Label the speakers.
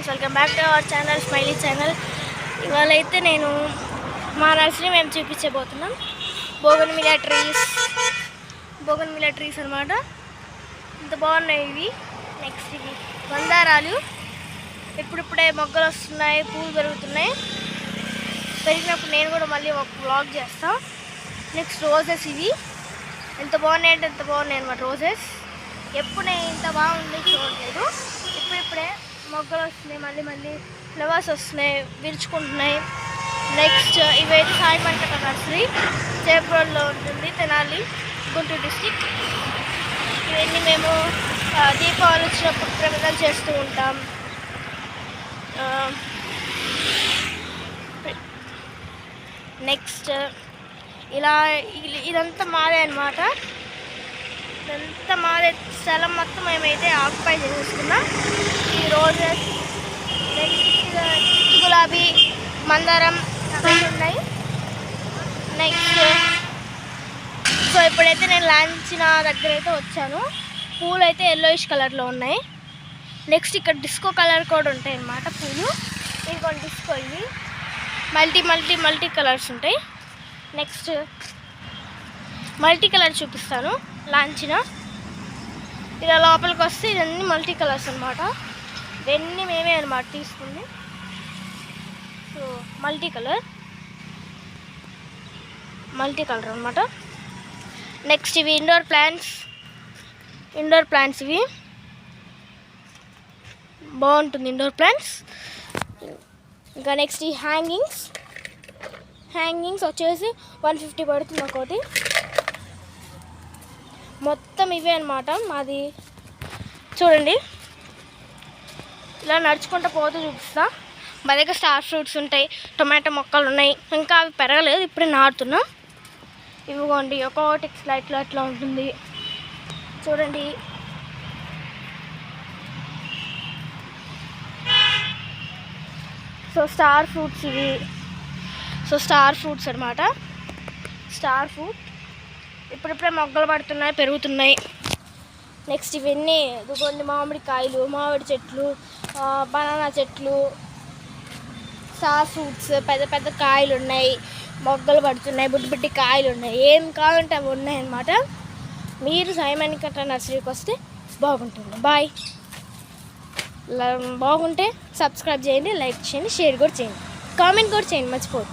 Speaker 1: Friends, welcome back to our channel smiley channel. ఇవాళ అయితే నేను మా నర్సరీ మేము చూపించబోతున్నాం. బోగన్విల్లా ట్రీస్ అనమాట. ఇంత బాగున్నాయి ఇవి. నెక్స్ట్ ఇవి మందారాలు, ఇప్పుడిప్పుడే మొగ్గలు వస్తున్నాయి, పూలు పెరుగుతున్నాయి. పెరిగినప్పుడు నేను కూడా మళ్ళీ ఒక వ్లాగ్ చేస్తాను. నెక్స్ట్ రోజెస్, ఇవి ఎంత బాగున్నాయి అంటే ఎంత బాగున్నాయి అనమాట. రోజెస్ ఎప్పుడు నేను ఇంత బాగుంది చూడలేదు. ఇప్పుడిప్పుడే మొగ్గలు వస్తున్నాయి, మళ్ళీ ఫ్లవర్స్ వస్తున్నాయి, విరుచుకుంటున్నాయి. నెక్స్ట్ ఇవైతే సాయి వెంకట నర్సరీ, చేబ్రోడ్లో ఉంటుంది, తెనాలి, గుంటూరు డిస్టిక్. ఇవన్నీ మేము దీపావళి వచ్చినప్పుడు ప్రమిదలు చేస్తూ ఉంటాం. నెక్స్ట్ ఇలా ఇదంతా మాదే అనమాట. ఇదంతా మాదే, స్థలం మొత్తం మేమైతే ఆక్యుపై చేసుకున్నాం. ఈ రోజెస్, నెక్స్ట్ గులాబీ, మందారం అవన్నీ ఉన్నాయి. నెక్స్ట్ సో ఇప్పుడైతే నేను లాంచిన దగ్గర అయితే వచ్చాను. పూలు అయితే ఎల్లోయిష్ కలర్లో ఉన్నాయి. నెక్స్ట్ ఇక్కడ డిస్కో కలర్ కూడా ఉంటాయి అన్నమాట పూలు. ఇవి కొన్ని డిస్కో, ఇవి మల్టీ కలర్స్ ఉంటాయి. నెక్స్ట్ మల్టీ కలర్ చూపిస్తాను. లాంచిన ఇలా లోపలికి వస్తే ఇవన్నీ మల్టీ కలర్స్ అనమాట. ఇవన్నీ మేమే అనమాట తీసుకుంది. సో మల్టీ కలర్ అనమాట. నెక్స్ట్ ఇవి ఇండోర్ ప్లాంట్స్ ఇవి బాగుంటుంది ఇండోర్ ప్లాంట్స్. ఇంకా నెక్స్ట్ ఈ హ్యాంగింగ్స్ వచ్చేసి 150 పడుతుంది ఒకటి. మొత్తం ఇవే అనమాట మాది. చూడండి, ఇలా నడుచుకుంటూ పోతూ చూపిస్తా. మా దగ్గర స్టార్ ఫ్రూట్స్ ఉంటాయి, టొమాటో మొక్కలు ఉన్నాయి. ఇంకా అవి పెరగలేదు, ఇప్పుడే నాటుతున్నాం. ఇవిగోండి ఒక్కొక్కటి ఇట్లా ఉంటుంది చూడండి. సో స్టార్ ఫ్రూట్స్ ఇవి. సో స్టార్ ఫ్రూట్స్ అనమాట. స్టార్ ఫ్రూట్ ఇప్పుడిప్పుడే మొగ్గలు పడుతున్నాయి, పెరుగుతున్నాయి. నెక్స్ట్ ఇవన్నీ ఇదిగోండి మామిడికాయలు, మామిడి చెట్లు, బనానా చెట్లు, స్టార్ ఫ్రూట్స్, పెద్ద కాయలు ఉన్నాయి, మొగ్గలు పడుతున్నాయి, బుడ్డి కాయలు ఉన్నాయి. ఏం కావాలంటే అవి ఉన్నాయి అన్నమాట. మీరు సాయి వెంకట నర్సరీకి వస్తే బాగుంటుంది. బాయ్. బాగుంటే సబ్స్క్రైబ్ చేయండి, లైక్ చేయండి, షేర్ కూడా చేయండి, కామెంట్ కూడా చేయండి, మర్చిపోదు.